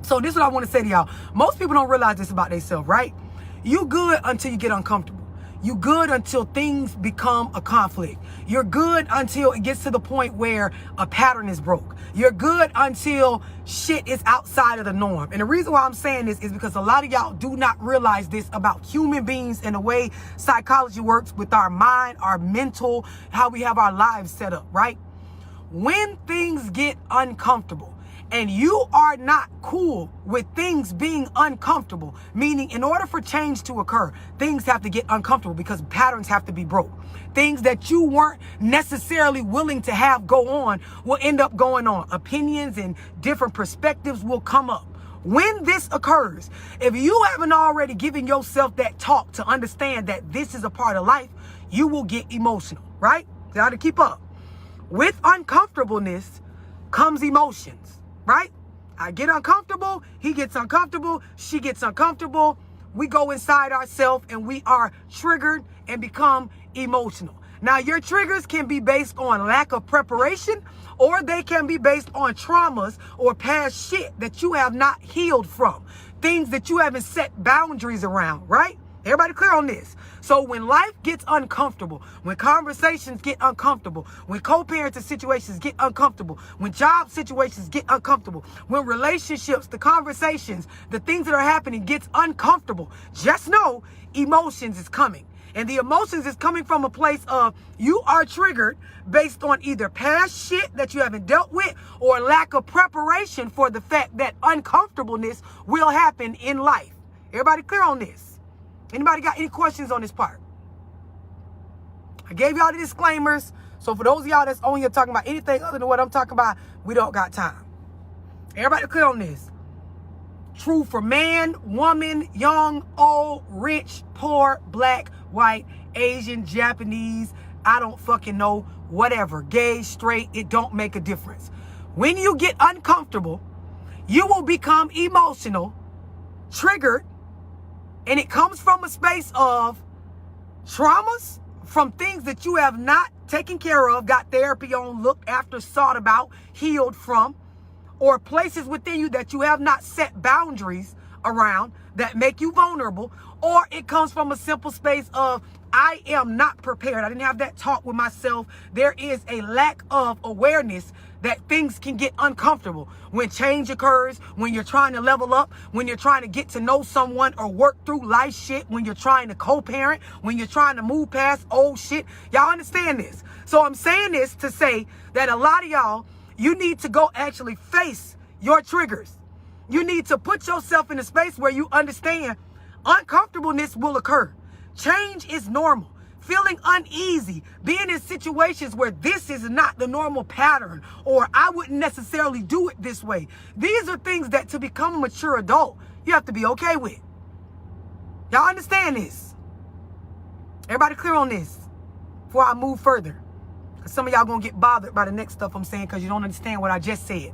So this is what I want to say to y'all. Most people don't realize this about themselves, right? You good until you get uncomfortable. You good until things become a conflict. You're good until it gets to the point where a pattern is broke. You're good until shit is outside of the norm. And the reason why I'm saying this is because a lot of y'all do not realize this about human beings and the way psychology works with our mind, our mental, how we have our lives set up, right? When things get uncomfortable, and you are not cool with things being uncomfortable, meaning in order for change to occur, things have to get uncomfortable because patterns have to be broke. Things that you weren't necessarily willing to have go on will end up going on. Opinions and different perspectives will come up. When this occurs, if you haven't already given yourself that talk to understand that this is a part of life, you will get emotional, right? You got to keep up. With uncomfortableness comes emotions. Right? I get uncomfortable. He gets uncomfortable. She gets uncomfortable. We go inside ourselves and we are triggered and become emotional. Now, your triggers can be based on lack of preparation, or they can be based on traumas or past shit that you have not healed from. Things that you haven't set boundaries around, right? Everybody clear on this? So when life gets uncomfortable, when conversations get uncomfortable, when co-parenting situations get uncomfortable, when job situations get uncomfortable, when relationships, the conversations, the things that are happening gets uncomfortable, just know emotions is coming. And the emotions is coming from a place of you are triggered based on either past shit that you haven't dealt with or lack of preparation for the fact that uncomfortableness will happen in life. Everybody clear on this? Anybody got any questions on this part? I gave y'all the disclaimers. So for those of y'all that's on here talking about anything other than what I'm talking about, we don't got time. Everybody clear on this? True for man, woman, young, old, rich, poor, black, white, Asian, Japanese, I don't fucking know, whatever, gay, straight, it don't make a difference. When you get uncomfortable, you will become emotional, triggered, and it comes from a space of traumas, from things that you have not taken care of, got therapy on, looked after, sought about, healed from, or places within you that you have not set boundaries around that make you vulnerable, or it comes from a simple space of I am not prepared. I didn't have that talk with myself. There is a lack of awareness that things can get uncomfortable when change occurs, when you're trying to level up, when you're trying to get to know someone or work through life shit, when you're trying to co-parent, when you're trying to move past old shit. Y'all understand this? So I'm saying this to say that a lot of y'all, you need to go actually face your triggers. You need to put yourself in a space where you understand uncomfortableness will occur. Change is normal. Feeling uneasy, being in situations where this is not the normal pattern, or I wouldn't necessarily do it this way. These are things that to become a mature adult, you have to be okay with. Y'all understand this? Everybody clear on this before I move further? Because some of y'all going to get bothered by the next stuff I'm saying because you don't understand what I just said.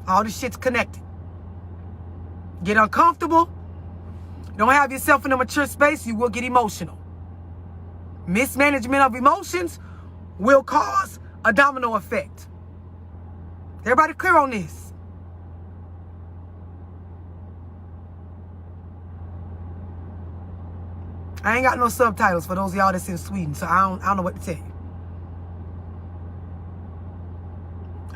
All this shit's connected. Get uncomfortable. Don't have yourself in a mature space, you will get emotional. Mismanagement of emotions will cause a domino effect. Everybody clear on this? I ain't got no subtitles for those of y'all that's in Sweden, so I don't know what to tell you.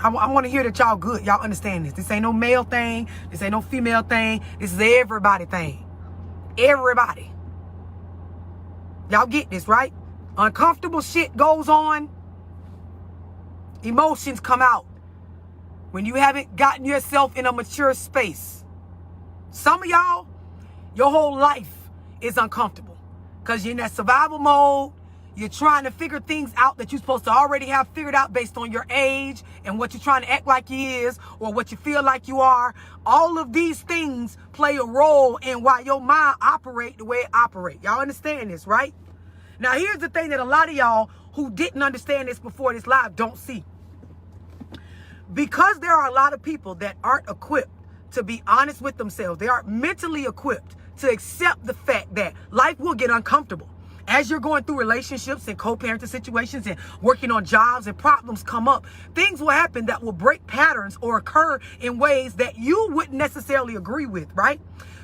I want to hear that y'all good. Y'all understand this. This ain't no male thing. This ain't no female thing. This is everybody thing. Everybody. Y'all get this, right? Uncomfortable shit goes on. Emotions come out when you haven't gotten yourself in a mature space. Some of y'all, your whole life is uncomfortable because you're in that survival mode. You're trying to figure things out that you're supposed to already have figured out based on your age and what you're trying to act like you is or what you feel like you are. All of these things play a role in why your mind operates the way it operates. Y'all understand this, right? Now, here's the thing that a lot of y'all who didn't understand this before this live don't see. Because there are a lot of people that aren't equipped to be honest with themselves. They aren't mentally equipped to accept the fact that life will get uncomfortable. As you're going through relationships and co-parenting situations and working on jobs and problems come up, things will happen that will break patterns or occur in ways that you wouldn't necessarily agree with, right?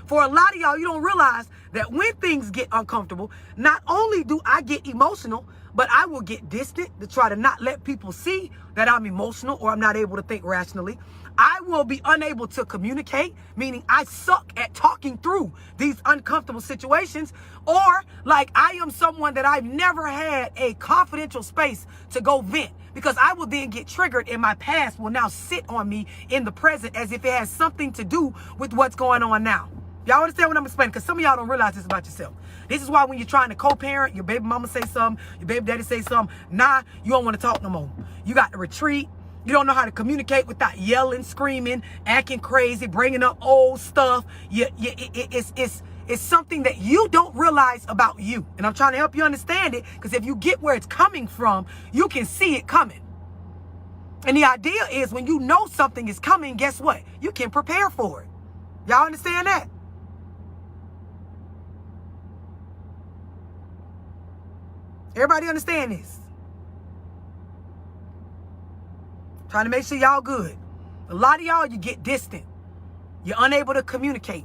For a lot of y'all, you don't realize that when things get uncomfortable, not only do I get emotional, but I will get distant to try to not let people see that I'm emotional or I'm not able to think rationally. I will be unable to communicate, meaning I suck at talking through these uncomfortable situations, or like I am someone that I've never had a confidential space to go vent, because I will then get triggered and my past will now sit on me in the present as if it has something to do with what's going on now. Y'all understand what I'm explaining? Because some of y'all don't realize this about yourself. This is why when you're trying to co-parent, your baby mama say something, your baby daddy say something, nah, you don't want to talk no more. You got to retreat. You don't know how to communicate without yelling, screaming, acting crazy, bringing up old stuff. It's something that you don't realize about you. And I'm trying to help you understand it, because if you get where it's coming from, you can see it coming. And the idea is when you know something is coming, guess what? You can prepare for it. Y'all understand that? Everybody understand this? Trying to make sure y'all good. A lot of y'all, you get distant. You're unable to communicate.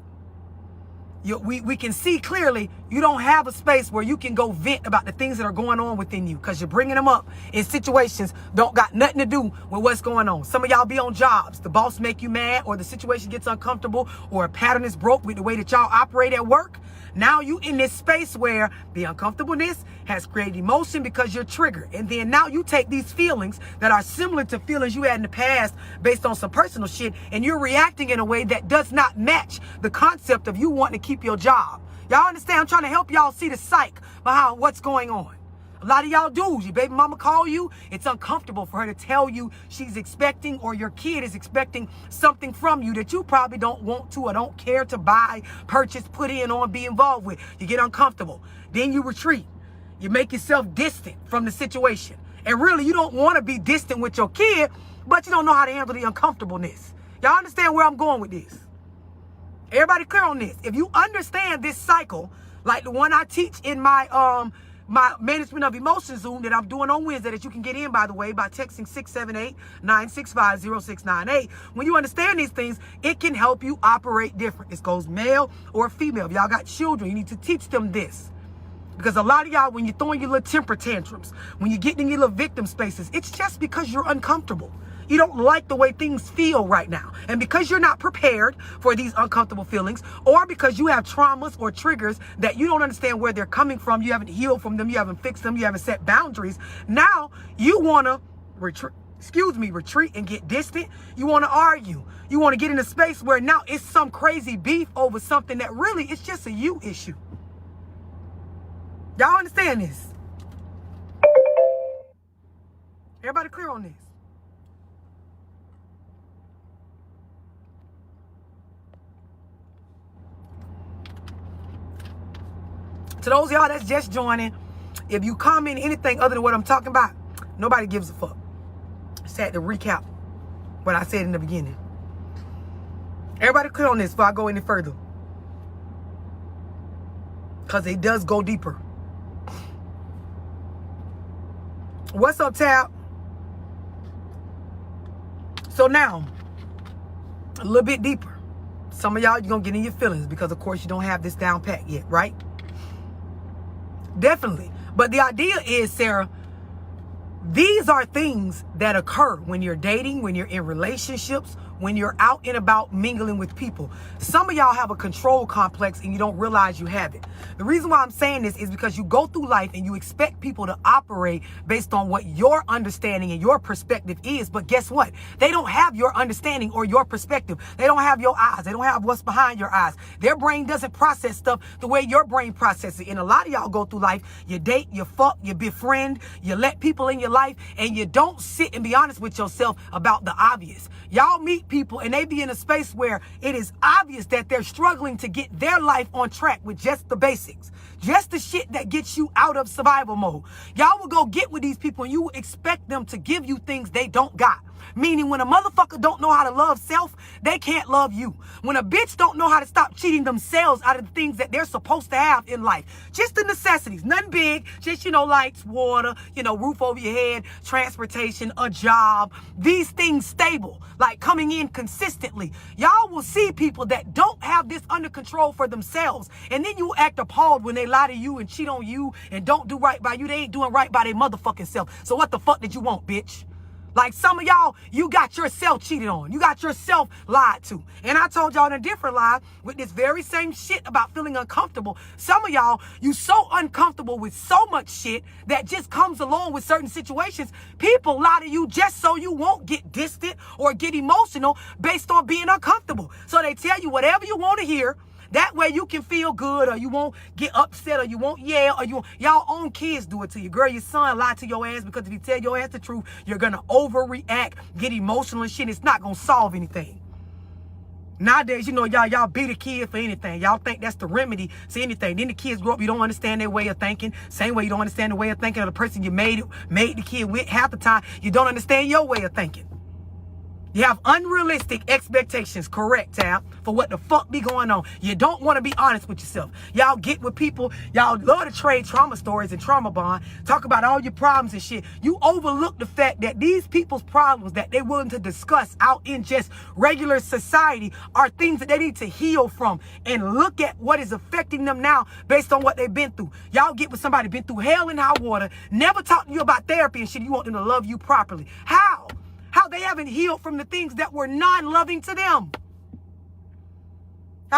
We can see clearly you don't have a space where you can go vent about the things that are going on within you, because you're bringing them up in situations don't got nothing to do with what's going on. Some of y'all be on jobs. The boss make you mad, or the situation gets uncomfortable, or a pattern is broke with the way that y'all operate at work. Now you in this space where the uncomfortableness has created emotion because you're triggered. And then now you take these feelings that are similar to feelings you had in the past based on some personal shit, and you're reacting in a way that does not match the concept of you wanting to keep your job. Y'all understand? I'm trying to help y'all see the psyche behind what's going on. A lot of y'all dudes, your baby mama call you, it's uncomfortable for her to tell you she's expecting, or your kid is expecting something from you that you probably don't want to or don't care to buy, purchase, put in on, be involved with. You get uncomfortable. Then you retreat. You make yourself distant from the situation. And really, you don't want to be distant with your kid, but you don't know how to handle the uncomfortableness. Y'all understand where I'm going with this? Everybody clear on this? If you understand this cycle, like the one I teach in my management of emotions Zoom that I'm doing on Wednesday, that you can get in, by the way, by texting 678-965-0698. When you understand these things, it can help you operate different. It goes male or female. If y'all got children, you need to teach them this. Because a lot of y'all, when you're throwing your little temper tantrums, when you're getting in your little victim spaces, it's just because you're uncomfortable. You don't like the way things feel right now. And because you're not prepared for these uncomfortable feelings, or because you have traumas or triggers that you don't understand where they're coming from, you haven't healed from them, you haven't fixed them, you haven't set boundaries, now you want to retreat and get distant. You want to argue. You want to get in a space where now it's some crazy beef over something that really it's just a you issue. Y'all understand this? Everybody clear on this? To those of y'all that's just joining, if you comment anything other than what I'm talking about, nobody gives a fuck. Just had to recap what I said in the beginning. Everybody clear on this before I go any further, because it does go deeper. What's up, Tab? So now, a little bit deeper. Some of y'all, you're going to get in your feelings because, of course, you don't have this down pat yet, right? Definitely. But the idea is, Sarah, these are things that occur when you're dating, when you're in relationships, when you're out and about mingling with people. Some of y'all have a control complex and you don't realize you have it. The reason why I'm saying this is because you go through life and you expect people to operate based on what your understanding and your perspective is. But guess what? They don't have your understanding or your perspective. They don't have your eyes. They don't have what's behind your eyes. Their brain doesn't process stuff the way your brain processes it. And a lot of y'all go through life, you date, you fuck, you befriend, you let people in your life, and you don't sit and be honest with yourself about the obvious. Y'all meet people and they be in a space where it is obvious that they're struggling to get their life on track with just the basics, just the shit that gets you out of survival mode. Y'all will go get with these people and you will expect them to give you things they don't got. Meaning when a motherfucker don't know how to love self, they can't love you. When a bitch don't know how to stop cheating themselves out of the things that they're supposed to have in life, just the necessities, nothing big, just, lights, water, roof over your head, transportation, a job, these things stable, like coming in consistently. Y'all will see people that don't have this under control for themselves. And then you act appalled when they lie to you and cheat on you and don't do right by you. They ain't doing right by their motherfucking self. So what the fuck did you want, bitch? Like some of y'all, you got yourself cheated on. You got yourself lied to. And I told y'all in a different lie with this very same shit about feeling uncomfortable. Some of y'all, you so uncomfortable with so much shit that just comes along with certain situations. People lie to you just so you won't get distant or get emotional based on being uncomfortable. So they tell you whatever you want to hear. That way you can feel good, or you won't get upset, or you won't yell, or y'all own kids do it to you. Girl, your son lied to your ass because if you tell your ass the truth, you're going to overreact, get emotional and shit. It's not going to solve anything. Nowadays, y'all beat a kid for anything. Y'all think that's the remedy to anything. Then the kids grow up, you don't understand their way of thinking. Same way you don't understand the way of thinking of the person you made the kid with. Half the time, you don't understand your way of thinking. You have unrealistic expectations, correct, Tab, for what the fuck be going on. You don't want to be honest with yourself. Y'all get with people. Y'all love to trade trauma stories and trauma bond. Talk about all your problems and shit. You overlook the fact that these people's problems that they're willing to discuss out in just regular society are things that they need to heal from and look at what is affecting them now based on what they've been through. Y'all get with somebody been through hell and high water, never talk to you about therapy and shit. You want them to love you properly. How they haven't healed from the things that were non-loving to them.